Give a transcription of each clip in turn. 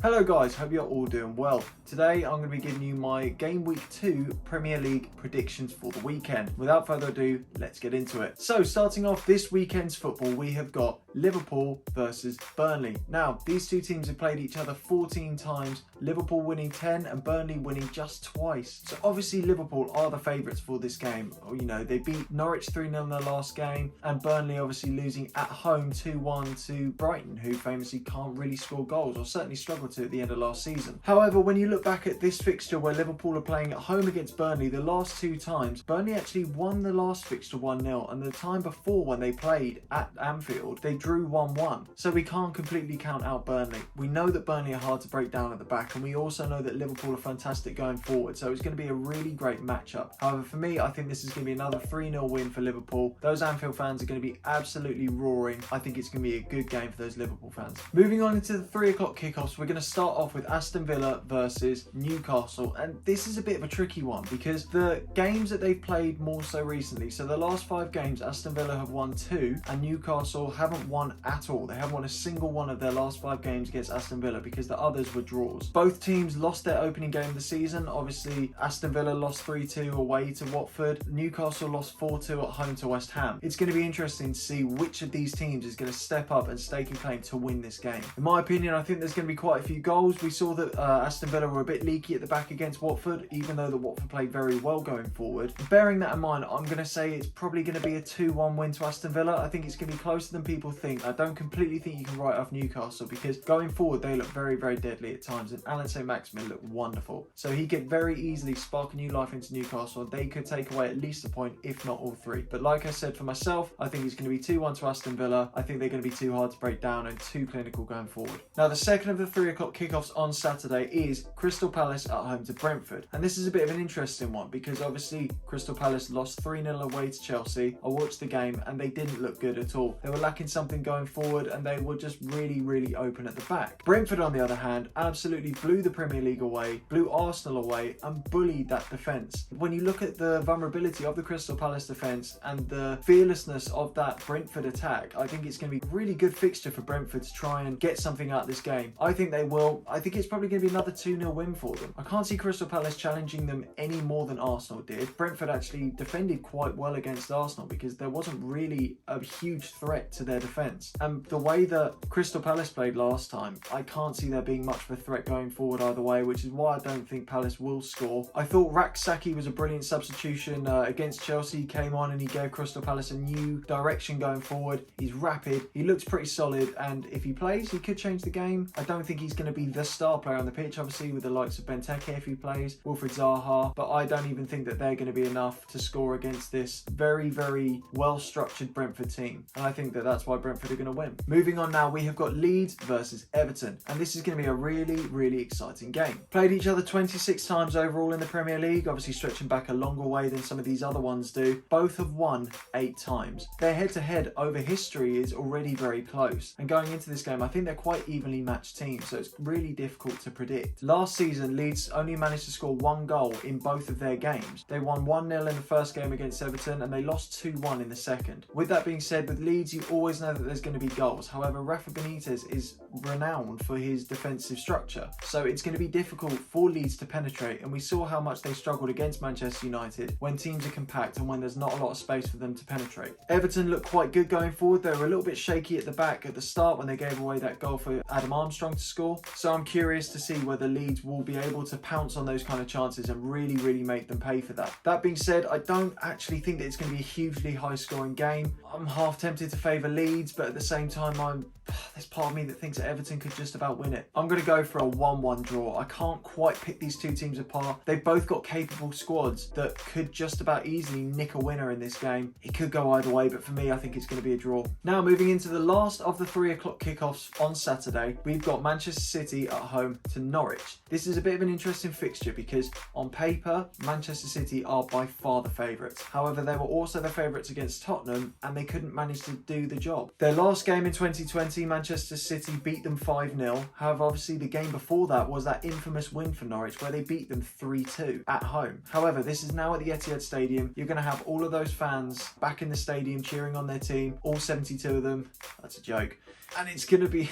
Hello guys, hope you're all doing well. Today I'm going to be giving you my Game Week 2 Premier League predictions for the weekend. Without further ado, let's get into it. So starting off this weekend's football, we have got Liverpool versus Burnley. Now, these two teams have played each other 14 times, Liverpool winning 10 and Burnley winning just twice. So obviously Liverpool are the favourites for this game. You know, they beat Norwich 3-0 in their last game, and Burnley obviously losing at home 2-1 to Brighton, who famously can't really score goals, or certainly struggle to at the end of last season. However, when you look back at this fixture where Liverpool are playing at home against Burnley the last two times, Burnley actually won the last fixture 1-0, and the time before when they played at Anfield, they drew 1-1. So we can't completely count out Burnley. We know that Burnley are hard to break down at the back, and we also know that Liverpool are fantastic going forward, so it's going to be a really great matchup. However, for me, I think this is going to be another 3-0 win for Liverpool. Those Anfield fans are going to be absolutely roaring. I think it's going to be a good game for those Liverpool fans. Moving on into the 3 o'clock kickoffs, we're going to start off with Aston Villa versus Newcastle, and this is a bit of a tricky one because the games that they've played more so recently, so the last 5 games Aston Villa have won 2 and Newcastle haven't won at all. They haven't won a single one of their last 5 games against Aston Villa because the others were draws. Both teams lost their opening game of the season. Obviously Aston Villa lost 3-2 away to Watford, Newcastle lost 4-2 at home to West Ham. It's going to be interesting to see which of these teams is going to step up and stake a claim to win this game. In my opinion, I think there's going to be quite a few goals. We saw that Aston Villa were a bit leaky at the back against Watford, even though the Watford played very well going forward. Bearing that in mind, I'm going to say it's probably going to be a 2-1 win to Aston Villa. I think it's going to be closer than people think. I don't completely think you can write off Newcastle because going forward they look very, very deadly at times, and Alan St-Maximin looked wonderful. So he could very easily spark a new life into Newcastle. They could take away at least a point, if not all 3. But like I said, for myself, I think it's going to be 2-1 to Aston Villa. I think they're going to be too hard to break down and too clinical going forward. Now, the second of the 3 o'clock kickoffs on Saturday is Crystal Palace at home to Brentford. And this is a bit of an interesting one because obviously Crystal Palace lost 3-0 away to Chelsea. I watched the game and they didn't look good at all. They were lacking something going forward and they were just really, really open at the back. Brentford, on the other hand, absolutely blew the Premier League away, blew Arsenal away and bullied that defence. When you look at the vulnerability of the Crystal Palace defence and the fearlessness of that Brentford attack, I think it's going to be a really good fixture for Brentford to try and get something out of this game. I think they will. I think it's probably going to be another 2-0 win for them. I can't see Crystal Palace challenging them any more than Arsenal did. Brentford actually defended quite well against Arsenal because there wasn't really a huge threat to their defence. And the way that Crystal Palace played last time, I can't see there being much of a threat going forward either way, which is why I don't think Palace will score. I thought Rak-Saki was a brilliant substitution against Chelsea. He came on and he gave Crystal Palace a new direction going forward. He's rapid, he looks pretty solid, and if he plays, he could change the game. I don't think he's going to be the star player on the pitch, obviously with the likes of Benteke if he plays, Wilfried Zaha, but I don't even think that they're going to be enough to score against this very, very well-structured Brentford team. And I think that that's why Brentford are going to win. Moving on now, we have got Leeds versus Everton, and this is going to be a really, really exciting game. Played each other 26 times overall in the Premier League, obviously stretching back a longer way than some of these other ones do. Both have won 8 times. Their head-to-head over history is already very close, and going into this game, I think they're quite evenly matched teams, so it's really difficult to predict. Last season, Leeds only managed to score 1 goal in both of their games. They won 1-0 in the first game against Everton and they lost 2-1 in the second. With that being said, with Leeds, you always know that there's going to be goals. However, Rafa Benitez is renowned for his defensive structure, so it's going to be difficult for Leeds to penetrate, and we saw how much they struggled against Manchester United when teams are compact and when there's not a lot of space for them to penetrate. Everton looked quite good going forward. They were a little bit shaky at the back at the start when they gave away that goal for Adam Armstrong to score, so I'm curious to see whether Leeds will be able to pounce on those kind of chances and really, really make them pay for that. That being said, I don't actually think that it's going to be a hugely high scoring game. I'm half tempted to favour Leeds, but at the same time, there's part of me that thinks that Everton could just about win it. I'm going to go for a 1-1 draw. I can't quite pick these two teams apart. They've both got capable squads that could just about easily nick a winner in this game. It could go either way, but for me, I think it's going to be a draw. Now, moving into the last of the 3 o'clock kickoffs on Saturday, we've got Manchester City at home to Norwich. This is a bit of an interesting fixture because on paper, Manchester City are by far the favourites. However, they were also the favourites against Tottenham and they couldn't manage to do the job. Their last game in 2020, Manchester City beat them 5-0. However, obviously the game before that was that infamous win for Norwich where they beat them 3-2 at home. However, this is now at the Etihad Stadium. You're going to have all of those fans back in the stadium cheering on their team, all 72 of them. That's a joke. And it's going to be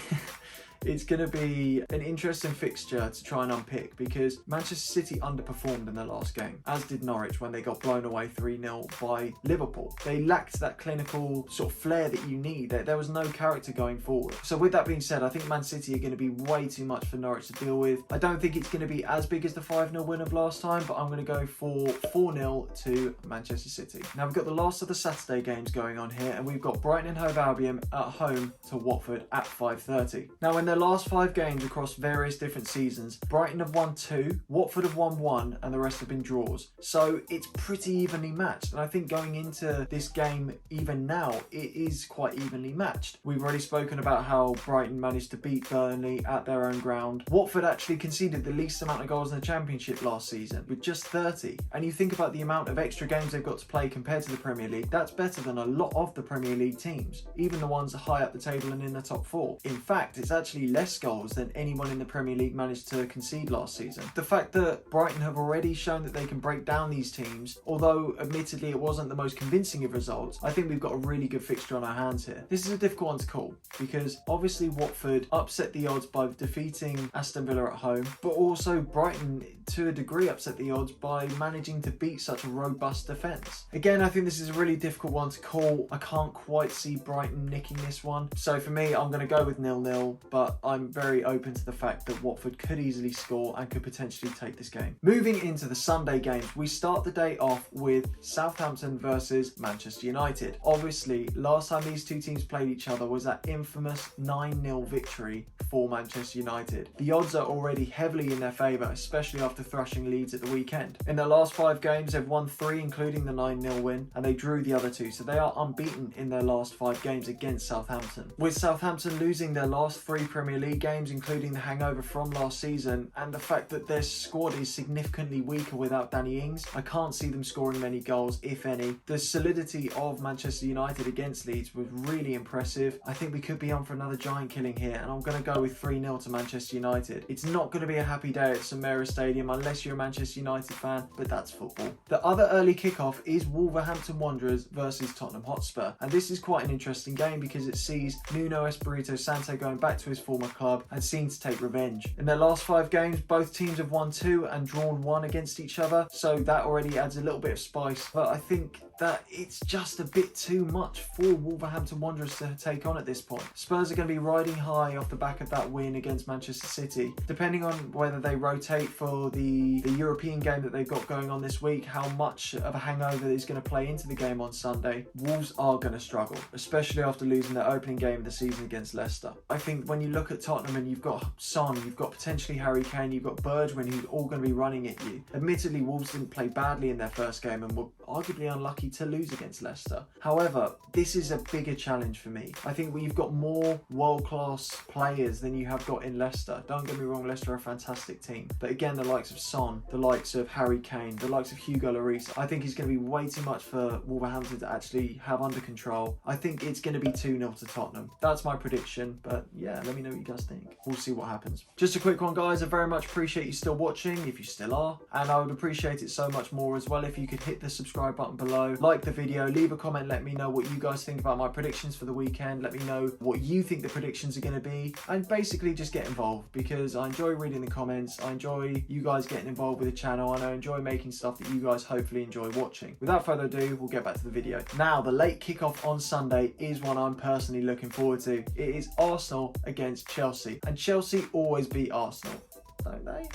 it's going to be an interesting fixture to try and unpick because Manchester City underperformed in their last game, as did Norwich when they got blown away 3-0 by Liverpool. They lacked that clinical sort of flair that you need. There was no character going forward. So with that being said, I think Man City are going to be way too much for Norwich to deal with. I don't think it's going to be as big as the 5-0 win of last time, but I'm going to go for 4-0 to Manchester City. Now we've got the last of the Saturday games going on here, and we've got Brighton and Hove Albion at home to Watford at 5:30. Now in their last 5 games across various different seasons, Brighton have won 2, Watford have won 1, and the rest have been draws. So it's pretty evenly matched, and I think going into this game, even now, it is quite evenly matched. We've already spoken about how Brighton managed to beat Burnley at their own ground. Watford actually conceded the least amount of goals in the Championship last season, with just 30. And you think about the amount of extra games they've got to play compared to the Premier League, that's better than a lot of the Premier League teams, even the ones high up the table and in the top 4. In fact, it's actually less goals than anyone in the Premier League managed to concede last season. The fact that Brighton have already shown that they can break down these teams, although admittedly it wasn't the most convincing of results, I think we've got a really good fixture on our hands here. This is a difficult one to call because obviously Watford upset the odds by defeating Aston Villa at home, but also Brighton to a degree upset the odds by managing to beat such a robust defence. Again, I think this is a really difficult one to call. I can't quite see Brighton nicking this one. So for me, I'm going to go with 0-0, but I'm very open to the fact that Watford could easily score and could potentially take this game. Moving into the Sunday games, we start the day off with Southampton versus Manchester United. Obviously, last time these two teams played each other was that infamous 9-0 victory for Manchester United. The odds are already heavily in their favour, especially after thrashing Leeds at the weekend. In their last 5 games, they've won 3, including the 9-0 win, and they drew the other 2, so they are unbeaten in their last 5 games against Southampton. With Southampton losing their last 3 Premier League games, including the hangover from last season, and the fact that their squad is significantly weaker without Danny Ings, I can't see them scoring many goals, if any. The solidity of Manchester United against Leeds was really impressive. I think we could be on for another giant killing here, and I'm going to go with 3-0 to Manchester United. It's not going to be a happy day at St Mary's Stadium unless you're a Manchester United fan, but that's football. The other early kickoff is Wolverhampton Wanderers versus Tottenham Hotspur, and this is quite an interesting game because it sees Nuno Espirito Santo going back to his former club and seen to take revenge. In their last 5 games, both teams have won 2 and drawn 1 against each other, so that already adds a little bit of spice, but I think that it's just a bit too much for Wolverhampton Wanderers to take on at this point. Spurs are going to be riding high off the back of that win against Manchester City. Depending on whether they rotate for the European game that they've got going on this week, how much of a hangover is going to play into the game on Sunday, Wolves are going to struggle, especially after losing their opening game of the season against Leicester. I think when you look at Tottenham and you've got Son, you've got potentially Harry Kane, you've got Bergwijn, who's all going to be running at you. Admittedly, Wolves didn't play badly in their first game and were arguably unlucky to lose against Leicester. However, this is a bigger challenge for me. I think we've got more world-class players than you have got in Leicester. Don't get me wrong, Leicester are a fantastic team. But again, the likes of Son, the likes of Harry Kane, the likes of Hugo Lloris, I think it's going to be way too much for Wolverhampton to actually have under control. I think it's going to be 2-0 to Tottenham. That's my prediction, but yeah, let me know what you guys think. We'll see what happens. Just a quick one, guys. I very much appreciate you still watching, if you still are, and I would appreciate it so much more as well if you could hit the subscribe button below, like the video, leave a comment, let me know what you guys think about my predictions for the weekend, let me know what you think the predictions are going to be, and basically just get involved because I enjoy reading the comments, I enjoy you guys getting involved with the channel, and I enjoy making stuff that you guys hopefully enjoy watching. Without further ado, we'll get back to the video. Now, the late kickoff on Sunday is one I'm personally looking forward to. It is Arsenal against Chelsea, and Chelsea always beat Arsenal, don't they?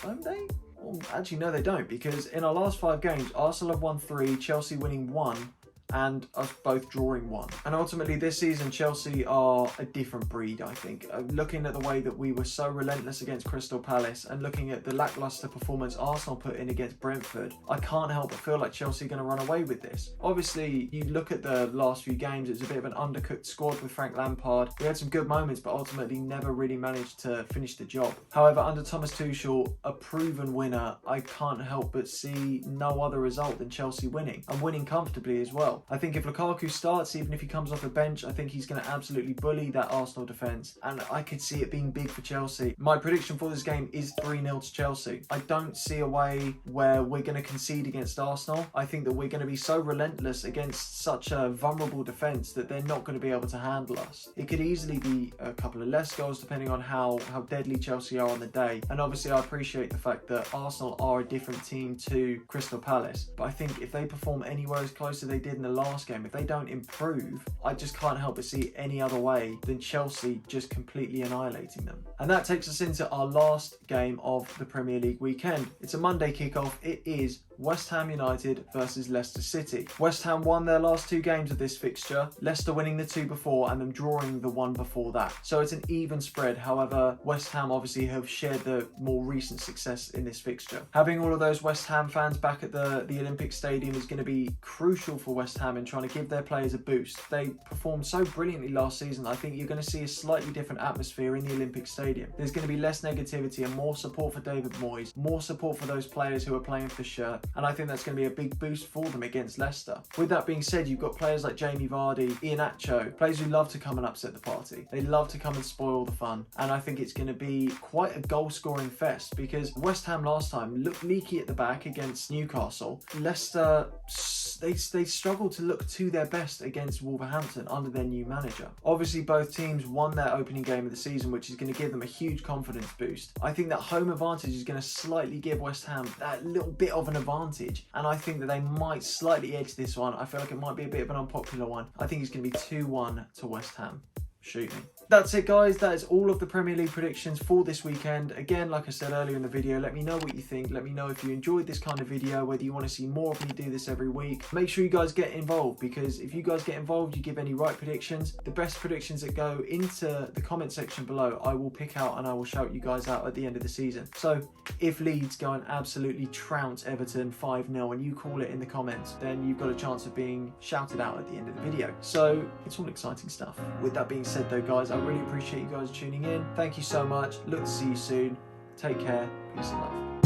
Don't they? Well, actually, no, they don't, because in our last 5 games, Arsenal have won 3, Chelsea winning 1, and us both drawing 1. And ultimately this season Chelsea are a different breed, I think. Looking at the way that we were so relentless against Crystal Palace and looking at the lacklustre performance Arsenal put in against Brentford, I can't help but feel like Chelsea are going to run away with this. Obviously, you look at the last few games, it's a bit of an undercooked squad with Frank Lampard. We had some good moments, but ultimately never really managed to finish the job. However, under Thomas Tuchel, a proven winner, I can't help but see no other result than Chelsea winning, and winning comfortably as well. well. I think if Lukaku starts, even if he comes off the bench, I think he's going to absolutely bully that Arsenal defence, and I could see it being big for Chelsea. My prediction for this game is 3-0 to Chelsea. I don't see a way where we're going to concede against Arsenal. I think that we're going to be so relentless against such a vulnerable defence that they're not going to be able to handle us. It could easily be a couple of less goals depending on how deadly Chelsea are on the day. And obviously I appreciate the fact that Arsenal are a different team to Crystal Palace, but I think if they perform anywhere as close as they did in the last game, if they don't improve, I just can't help but see any other way than Chelsea just completely annihilating them. And that takes us into our last game of the Premier League weekend. It's a Monday kickoff. It is West Ham United versus Leicester City. West Ham won their last 2 games of this fixture, Leicester winning the 2 before and them drawing the 1 before that. So it's an even spread. However, West Ham obviously have shared the more recent success in this fixture. Having all of those West Ham fans back at the Olympic Stadium is going to be crucial for West Ham in trying to give their players a boost. They performed so brilliantly last season. I think you're going to see a slightly different atmosphere in the Olympic Stadium. There's going to be less negativity and more support for David Moyes, more support for those players who are playing for the shirt, and I think that's going to be a big boost for them against Leicester. With that being said, you've got players like Jamie Vardy, Iheanacho, players who love to come and upset the party. They love to come and spoil the fun, and I think it's going to be quite a goal-scoring fest because West Ham last time looked leaky at the back against Newcastle. Leicester, they struggled to look to their best against Wolverhampton under their new manager. Obviously, both teams won their opening game of the season, which is going to give them a huge confidence boost. I think that home advantage is going to slightly give West Ham that little bit of an advantage, and I think that they might slightly edge this one. I feel like it might be a bit of an unpopular one. I think it's going to be 2-1 to West Ham. Shoot me. That's it, guys. That is all of the Premier League predictions for this weekend. Again, like I said earlier in the video, let me know what you think. Let me know if you enjoyed this kind of video, whether you want to see more of me do this every week. Make sure you guys get involved, because if you guys get involved, you give any right predictions, the best predictions that go into the comment section below, I will pick out and I will shout you guys out at the end of the season. So if Leeds go and absolutely trounce Everton 5-0 and you call it in the comments, then you've got a chance of being shouted out at the end of the video. So it's all exciting stuff. With that being said though, guys, I really appreciate you guys tuning in. Thank you so much. Look to see you soon. Take care. Peace and love.